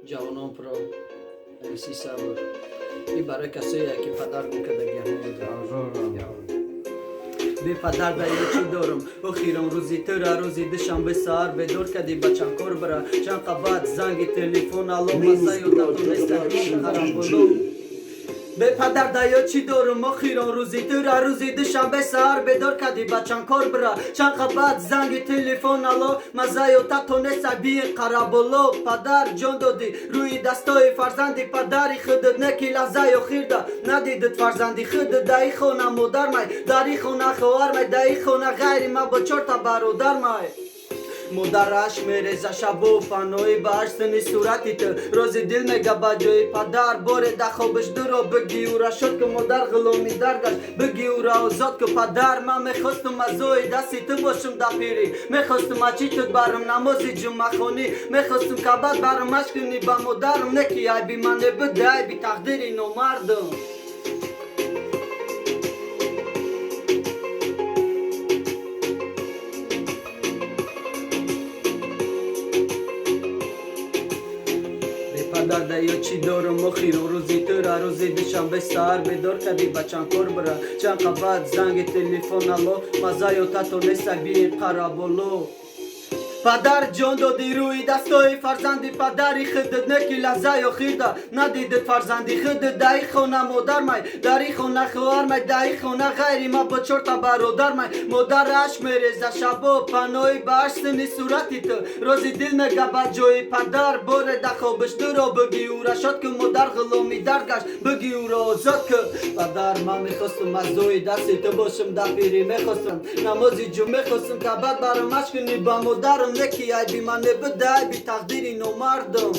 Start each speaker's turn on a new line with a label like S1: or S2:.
S1: جوانان پرا سی صبر ای برای کسایی که پدر گوکده بی پدر دایی چی دارم اخیرم روزی تره روزی دشم به سر بدور کدی بچم کار برا چند قبط زنگی تلیفون الو مزه و دتون استرگی خرم بلو به پدر دایا چی دارم اخیران روزی تره روزی دشم به سر بدور کدی بچم کار برا چند قبط زنگی تلیفون الو مزه و دتون استرگی خرم بلو پدر جان دادی روی دستای فرزندی پدری خودت نکی لحظه و خیرده ندیدت فرزندی خودت دایی خونه مادر مای داری خونه خوار مای دایی خونه غیری ما با چهار تا برادر مای مادرش میرزه شب و فنایی باشتنی صورتی تو روزی دل میگه با جای پدر باره ده خوابش درو بگی او را شد که مادر غلامی درگشت بگی او را آزاد که پدر من میخواستم از اوی دستی تو باشم دا پیری میخواستم اچی تو برم نمازی جمعه خونی میخواستم کبت برم اشکنی با مادرم نکی ای بی من بده ای بی تقدیری نمردم پدر دایا چی دارم اخیران روزی تره روزی دشم به سر بدار کدی بچم کار برا چند قبط زنگ تلیفون الو مزه و تتو نسک بین قرابولو پدر جان دادی روی دستای فرزندی پدری خودت نکی لحظه و خیرده ندیدت فرزندی خودت دایی خونه مادر مای داری خونه خوار مای دایی خونه غیری ما با چهار تا برادر مای مادرش میرزه شب و پناهی باشتنی صورتی تو روزی دل میگه با جای پدر باره ده خوابش درو بگی او را شد که مادر غلامی درگشت بگی او را آزاد که پدر من میخواستم از دوی دستی تو باشم ده پیری میخواستم نمازی جو میخواستم که بعد برم اشکنی با مادرم نکی ای بی من بده ای بی تقدیری نمردم